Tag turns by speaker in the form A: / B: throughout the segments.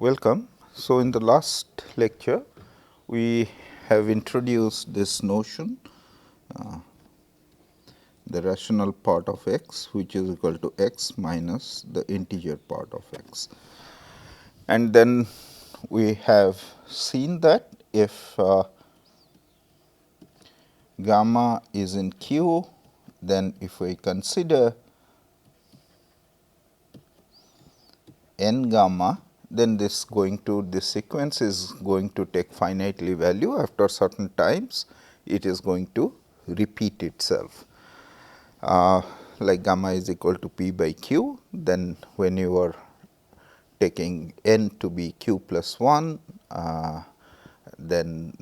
A: Welcome. So, in the last lecture, we have introduced this notion, the rational part of x, which is equal to x minus the integer part of x. And then we have seen that if gamma is in Q, then if we consider n gamma, then this sequence is going to take finitely value. After certain times, it is going to repeat itself. Like gamma is equal to p by q, then when you are taking n to be q plus 1, then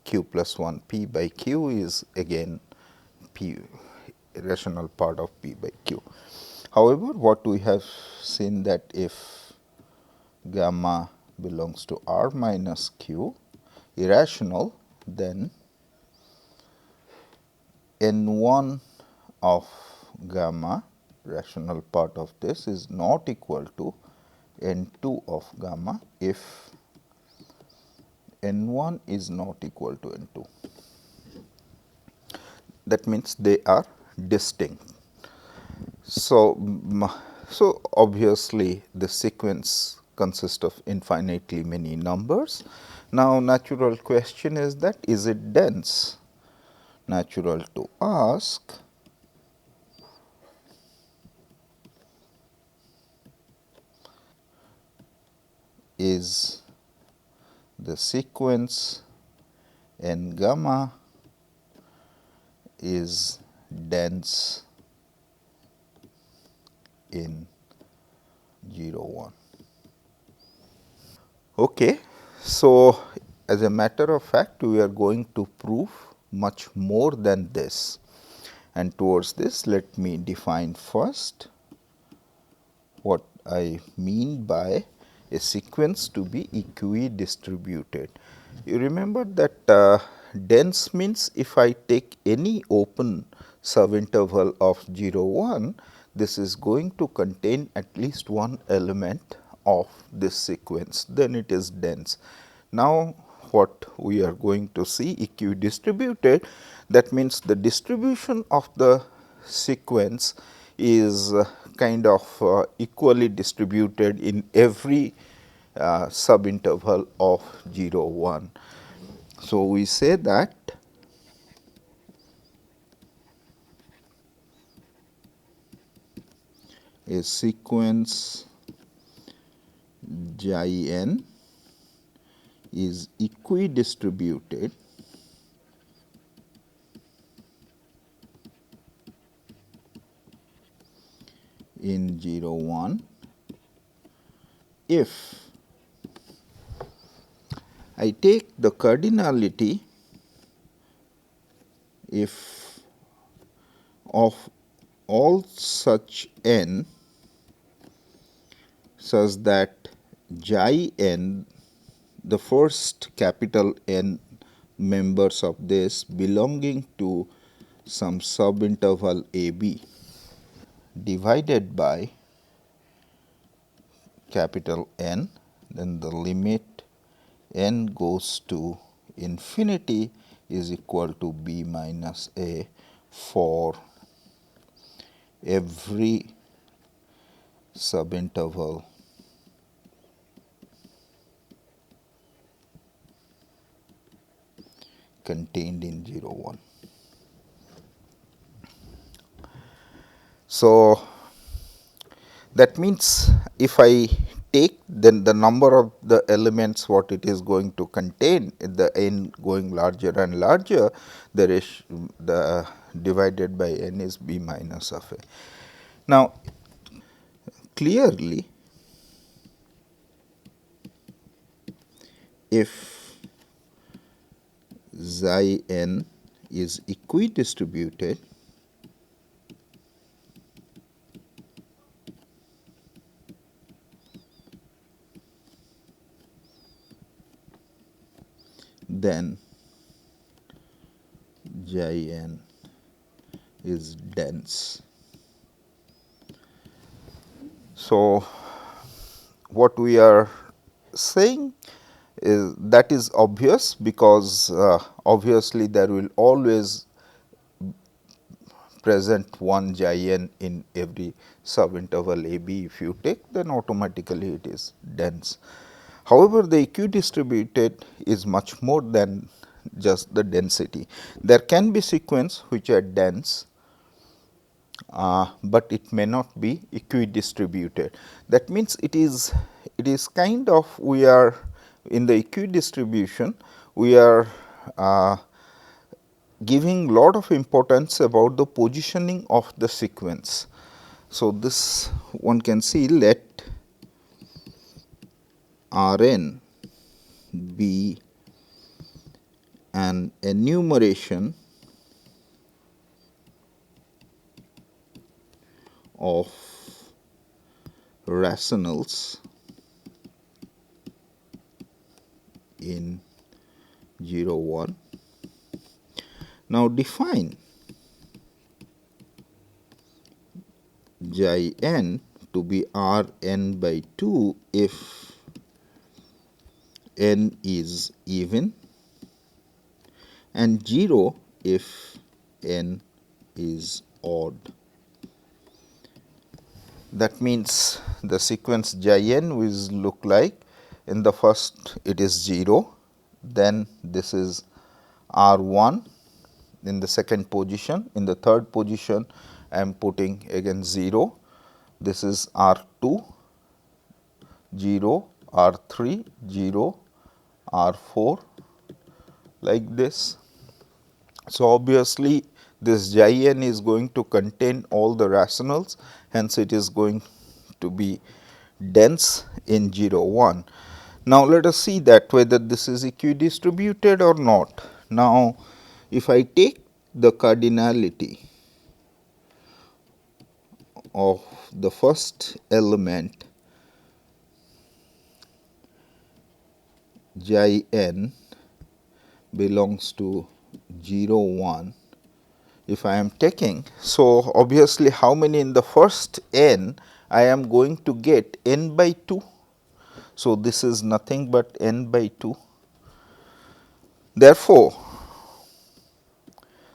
A: q plus 1 p by q is again p rational part of p by q. However, what we have seen that if gamma belongs to R minus Q irrational, then N1 of gamma rational part of this is not equal to N2 of gamma if N1 is not equal to N2. That means they are distinct. So, obviously, the sequence consists of infinitely many numbers. Now, natural question is that is it dense? Natural to ask is the sequence n gamma is dense in 0 1. Okay. So, as a matter of fact, we are going to prove much more than this, and towards this let me define first what I mean by a sequence to be equidistributed. You remember that dense means if I take any open subinterval of 0 1, this is going to contain at least one element of this sequence, then it is dense. Now, what we are going to see equidistributed, that means the distribution of the sequence is kind of equally distributed in every subinterval of 0 1. So, we say that a sequence xi n is equidistributed in 0 1 if I take the cardinality if of all such n such that xi n, the first capital N members of this belonging to some subinterval a b divided by capital N, then the limit n goes to infinity is equal to b minus a for every subinterval contained in 0 1. So, that means if I take then the number of the elements what it is going to contain, the n going larger and larger, the divided by n is b minus of a. Now, clearly if xi n is equidistributed, then xi n is dense. So, what we are saying is that is obvious, because obviously there will always present one giant in every subinterval a b. If you take, then automatically it is dense. However, the equidistributed is much more than just the density. There can be sequence which are dense, but it may not be equidistributed. That means it is kind of, we are in the equidistribution, we are giving lot of importance about the positioning of the sequence. So, this one can see, let R n be an enumeration of rationals in 0 1. Now, define xi n to be R n by 2 if n is even, and 0 if n is odd. That means the sequence xi n will look like, in the first it is 0, then this is R 1 in the second position, in the third position I am putting again 0, this is R 2, 0, R 3, 0, R 4, like this. So, obviously, this xi n is going to contain all the rationals, hence it is going to be dense in 0 1. Now, let us see that whether this is equidistributed or not. Now, if I take the cardinality of the first element xi n belongs to 0 1, if I am taking. So, obviously, how many in the first n I am going to get n by 2. So, this is nothing but n by 2. Therefore,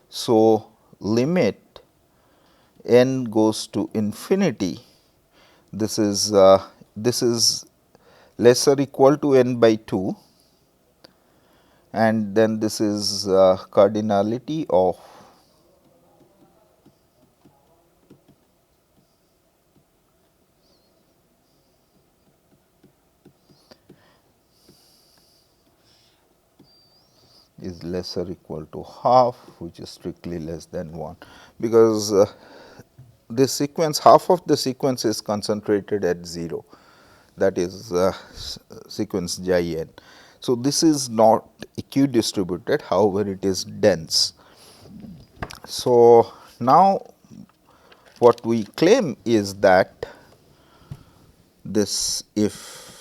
A: so limit n goes to infinity, this is lesser equal to n by 2, and then this is cardinality of is lesser equal to half, which is strictly less than 1, because this sequence, half of the sequence is concentrated at 0, that is sequence xi n. So, this is not equidistributed, however, it is dense. So, now what we claim is that this, if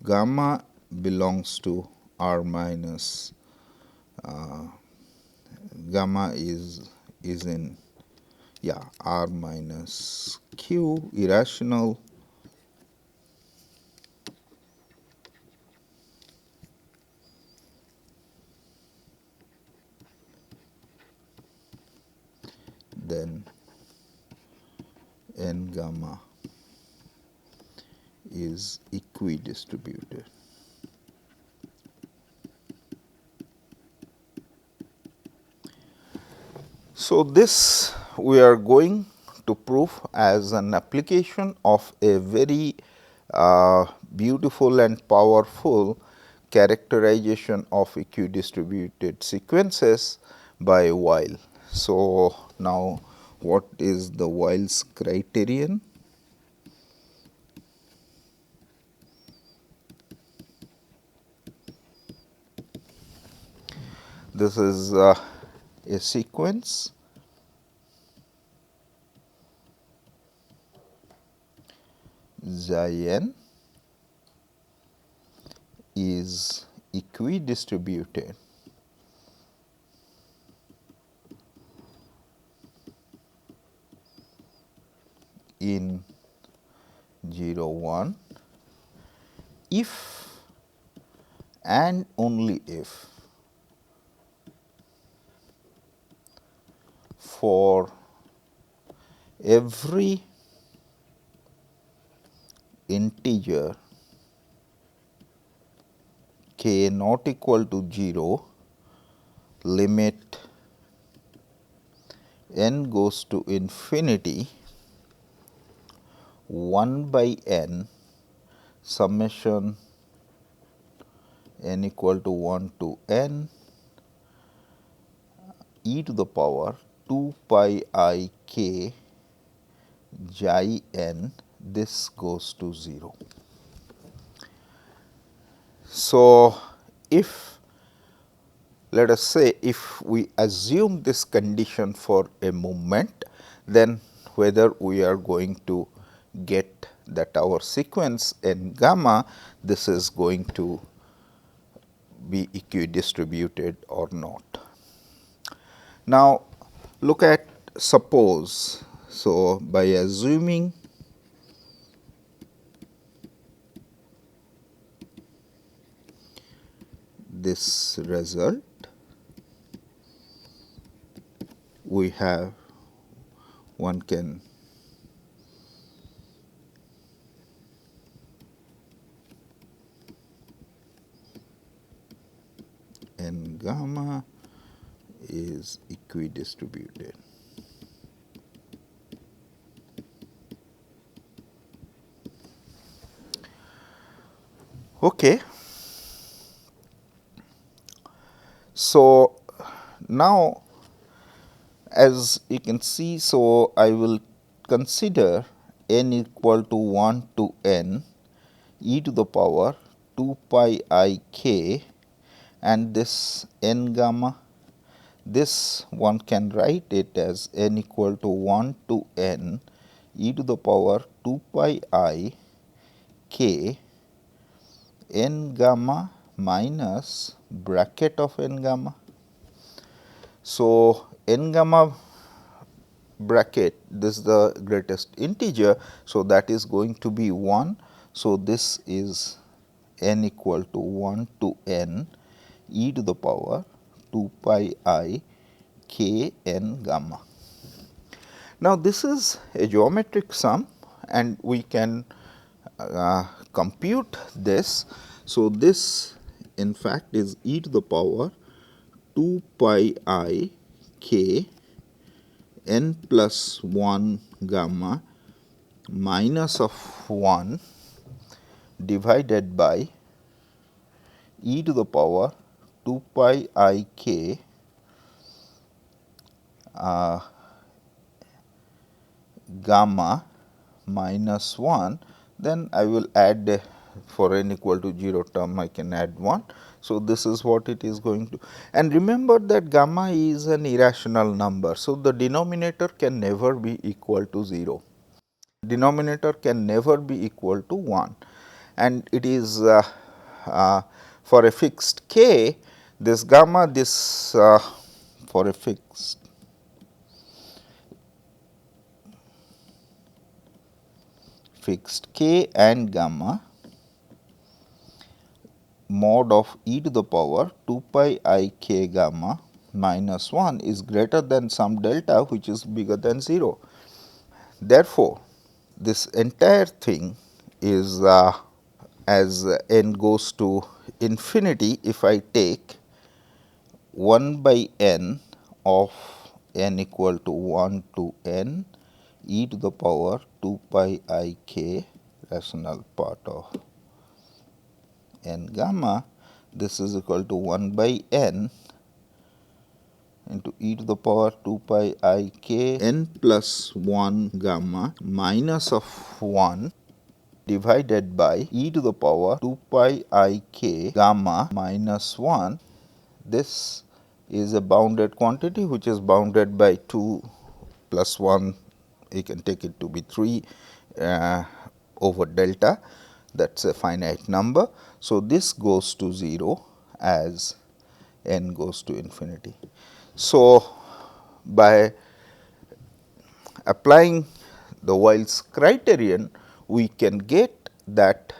A: gamma belongs to R minus, gamma is in R minus q irrational, then n gamma is equidistributed. So, this we are going to prove as an application of a very beautiful and powerful characterization of equidistributed sequences by Weil. So, now what is the Weil's criterion? This is a sequence xi n is equidistributed in 0 1 if and only if for every integer k not equal to 0, limit n goes to infinity 1 by n summation n equal to 1 to n e to the power 2 pi I k xi n, this goes to 0. So, if let us say if we assume this condition for a moment, then whether we are going to get that our sequence n gamma, this is going to be equidistributed or not. Now, look at suppose. So, by assuming this result, we have one can n gamma is equidistributed. Okay. So, now as you can see, so I will consider n equal to 1 to n e to the power 2 pi I k, and this n gamma, this one can write it as n equal to 1 to n e to the power 2 pi I k n gamma minus bracket of n gamma. So, n gamma bracket, this is the greatest integer. So, that is going to be 1. So, this is n equal to 1 to n e to the power 2 pi I k n gamma. Now, this is a geometric sum and we can compute this. So, this in fact is e to the power 2 pi I k n plus 1 gamma minus of 1 divided by e to the power 2 pi I k gamma minus 1, then I will add for n equal to 0 term I can add 1. So, this is what it is going to, and remember that gamma is an irrational number. So, the denominator can never be equal to 0, denominator can never be equal to 1, and it is for a fixed k, this gamma, this for a fixed k and gamma, mod of e to the power 2 pi I k gamma minus 1 is greater than some delta which is bigger than 0. Therefore, this entire thing is as n goes to infinity, if I take 1 by n of n equal to 1 to n e to the power 2 pi I k rational part of n gamma, this is equal to 1 by n into e to the power 2 pi I k n plus 1 gamma minus of 1 divided by e to the power 2 pi I k gamma minus 1. This is a bounded quantity which is bounded by 2 plus 1, you can take it to be 3 over delta, that is a finite number. So, this goes to 0 as n goes to infinity. So, by applying the Wiles criterion, we can get that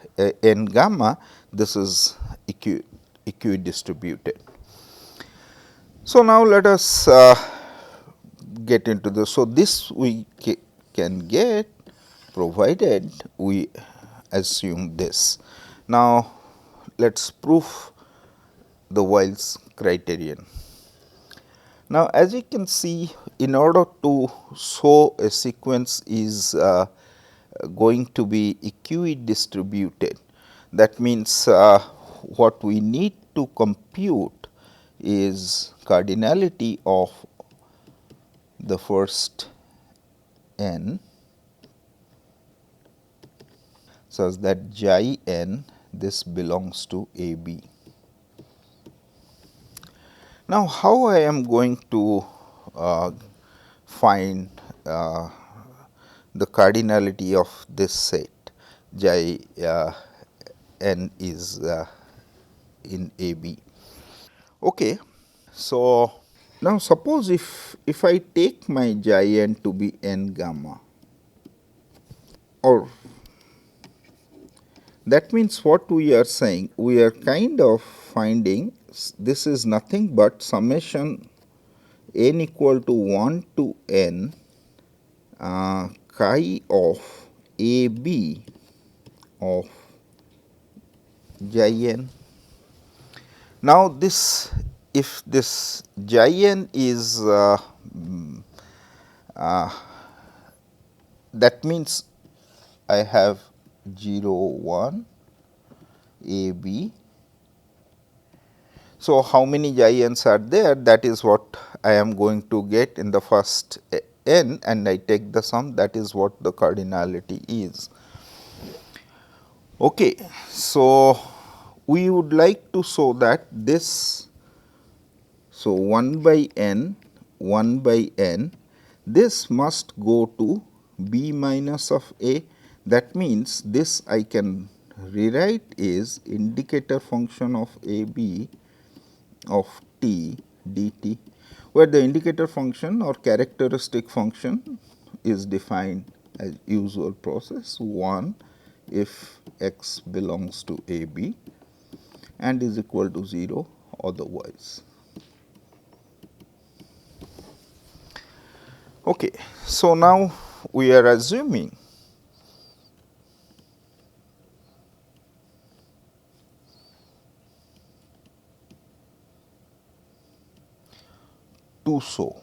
A: n gamma, this is equidistributed. So, now let us get into this. So, this we can get provided we assume this. Now, let us prove the Wiles criterion. Now, as you can see, in order to show a sequence is going to be equidistributed, that means what we need to compute is cardinality of the first n such that xi n this belongs to A B. Now, how I am going to find the cardinality of this set xi n is in A B. Okay. So, now suppose if I take my xi n to be n gamma, or that means what we are saying, we are kind of finding this is nothing but summation n equal to 1 to n chi of A B of xi n. Now, this if this xi n is that means I have 0 1 A B. So, how many xi n's are there, that is what I am going to get in the first n, and I take the sum, that is what the cardinality is. Okay. So, we would like to show that this, so 1 by n, 1 by n, this must go to B minus of A. That means, this I can rewrite is indicator function of A B of t dt, where the indicator function or characteristic function is defined as usual process 1 if x belongs to A B and is equal to 0 otherwise. Okay. So, now we are assuming to show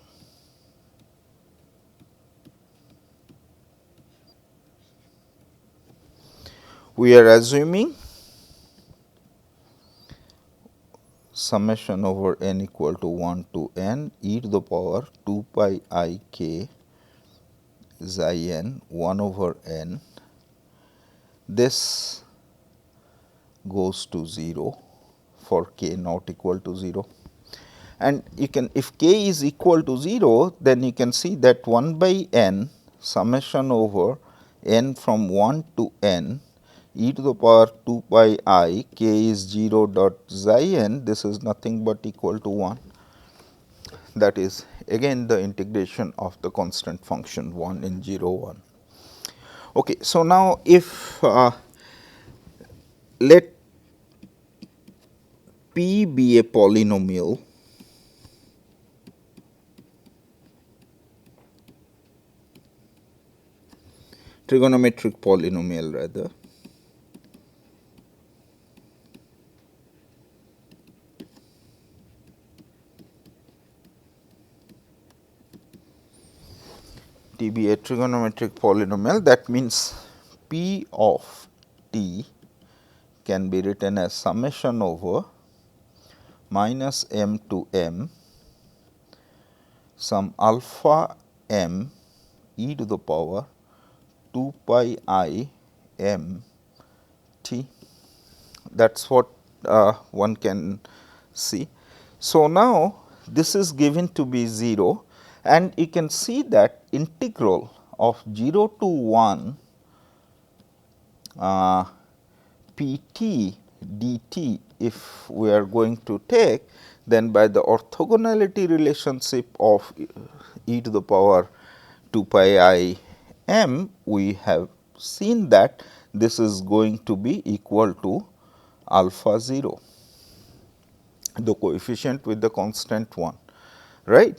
A: we are assuming summation over n equal to 1 to n e to the power 2 pi I k xi n 1 over n, this goes to 0 for k not equal to 0. And you can, if k is equal to 0, then you can see that 1 by n summation over n from 1 to n e to the power 2 pi I k is 0 dot xi n, this is nothing but equal to 1, that is again the integration of the constant function 1 in 0 1. Okay. So, now if let p be a polynomial, trigonometric polynomial rather, t be a trigonometric polynomial, that means p of t can be written as summation over minus m to m some alpha m e to the power 2 pi I m t, that is what one can see. So, now this is given to be 0, and you can see that integral of 0 to 1 p t dt, if we are going to take, then by the orthogonality relationship of e to the power 2 pi I m, we have seen that this is going to be equal to alpha 0, the coefficient with the constant 1, right.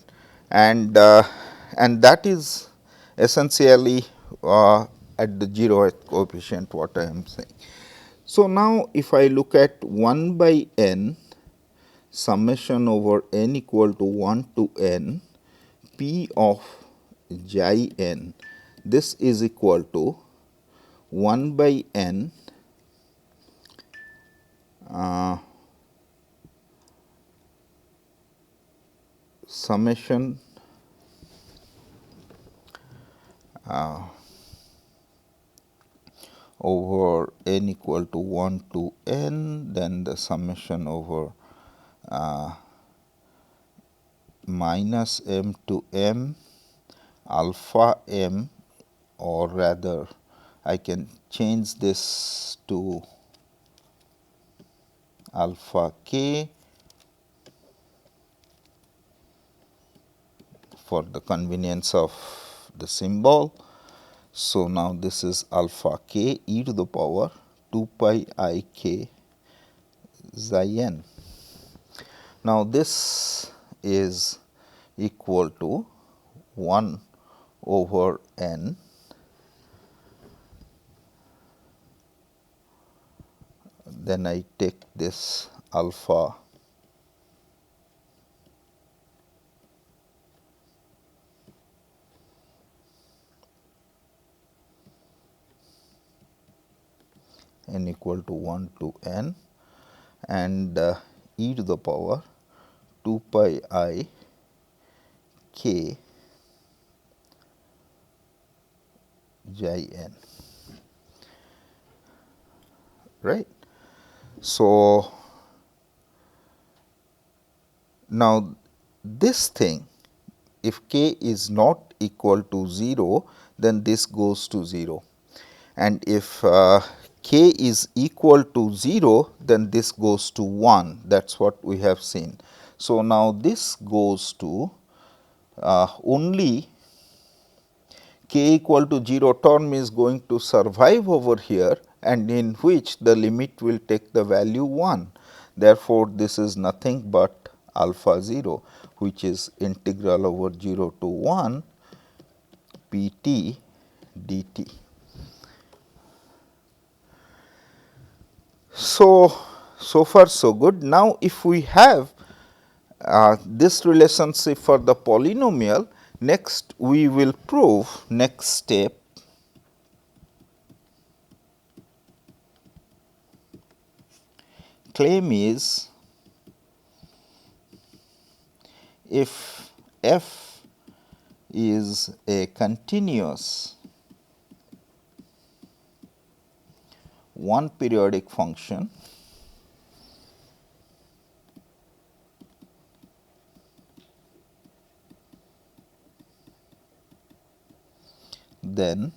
A: And that is essentially at the 0th coefficient what I am saying. So, now if I look at 1 by n summation over n equal to 1 to n p of xi n, this is equal to 1 by n summation over n equal to 1 to n, then the summation over minus m to m alpha m, or rather I can change this to alpha k for the convenience of the symbol. So, now this is alpha k e to the power 2 pi I k xi n. Now, this is equal to 1 over n then I take this alpha n equal to 1 to n and e to the power 2 pi I k xi n, right. So, now this thing, if k is not equal to 0, then this goes to 0, and if k is equal to 0, then this goes to 1, that is what we have seen. So, now this goes to only k equal to 0 term is going to survive over here, and in which the limit will take the value 1. Therefore, this is nothing but alpha 0, which is integral over 0 to 1 p t dt. So, so far so good. Now, if we have this relationship for the polynomial, next we will prove, next step, claim is if f is a continuous one periodic function, then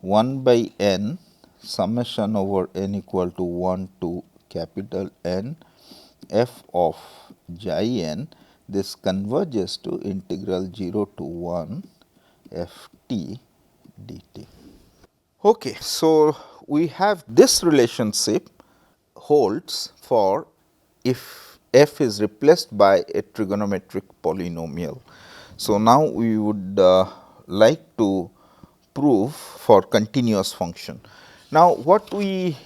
A: 1 by n summation over n equal to 1 to capital N f of xi n, this converges to integral 0 to 1 f t dt. Okay, so we have this relationship holds for if f is replaced by a trigonometric polynomial. So, now we would like to prove for continuous function. Now, what we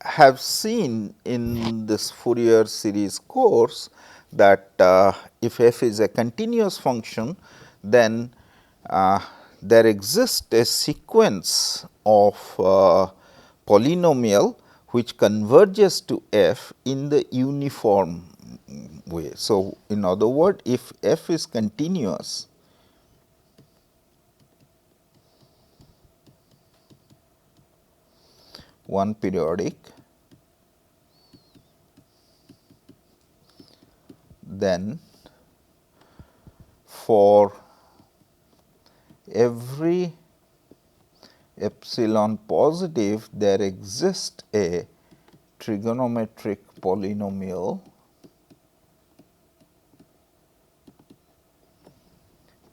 A: have seen in this Fourier series course, that if f is a continuous function, then there exists a sequence of polynomial which converges to f in the uniform way. So, in other words, if f is continuous, one periodic, then for every epsilon positive there exists a trigonometric polynomial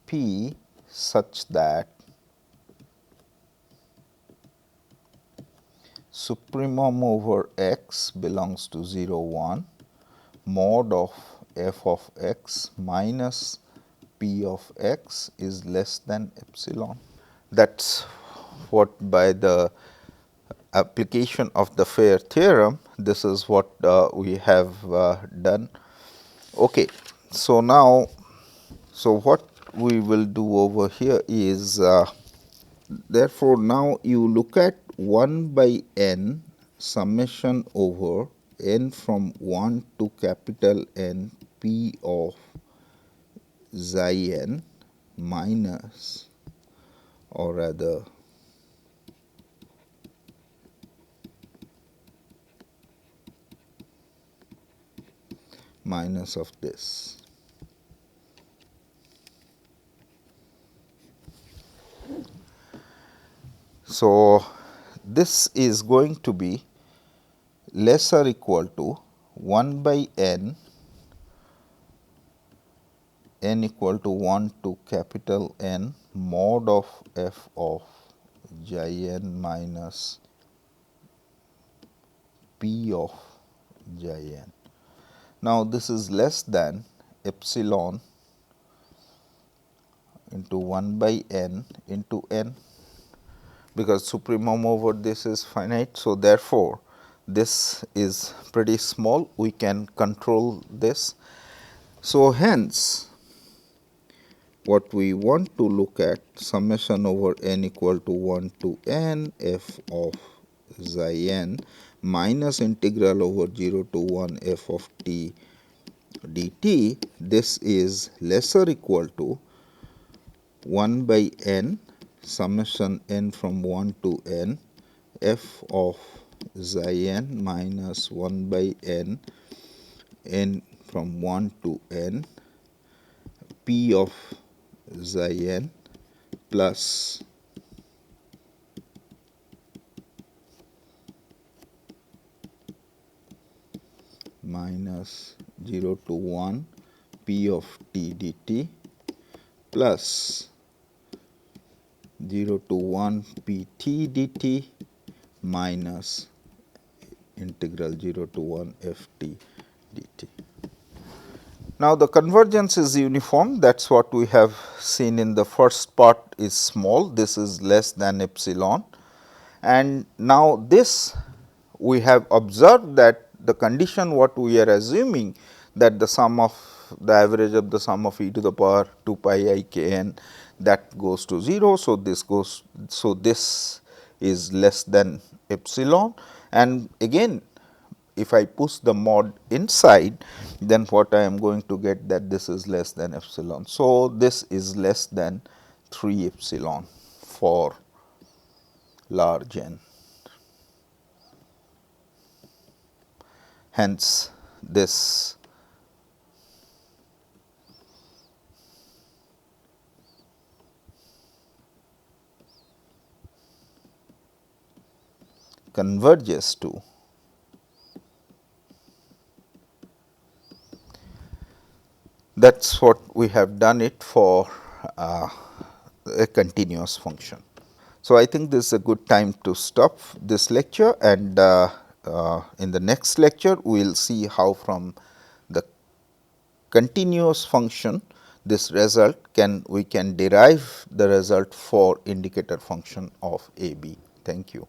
A: p such that supremum over x belongs to 0 1 mod of f of x minus p of x is less than epsilon. That is what, by the application of the Fair theorem, this is what we have done. Okay. So, now, so what we will do over here is, therefore, now you look at 1 by n summation over n from 1 to capital N p of xi n minus, or rather minus of this. So, this is going to be less or equal to 1 by n equal to 1 to capital N mod of f of xi n minus p of xi n. Now, this is less than epsilon into 1 by n into n, because supremum over this is finite. So, therefore, this is pretty small, we can control this. So, hence, what we want to look at, summation over n equal to 1 to n f of xi n minus integral over 0 to 1 f of t dt, this is less or equal to 1 by n summation n from 1 to n f of xi n minus 1 by n from 1 to n p of xi n plus minus 0 to 1 p of t dt plus 0 to 1 p t dt minus integral 0 to 1 f t dt. Now, the convergence is uniform, that is what we have seen in the first part is small, this is less than epsilon. And now, this we have observed that the condition what we are assuming, that the sum of the average of the sum of e to the power 2 pi I k n, that goes to 0. So, this goes, so this is less than epsilon, and again if I push the mod inside, then what I am going to get, that this is less than epsilon. So, this is less than 3 epsilon for large n. Hence, this converges to that is what we have done it for a continuous function. So, I think this is a good time to stop this lecture, and in the next lecture we will see how from the continuous function this result we can derive the result for indicator function of a b. Thank you.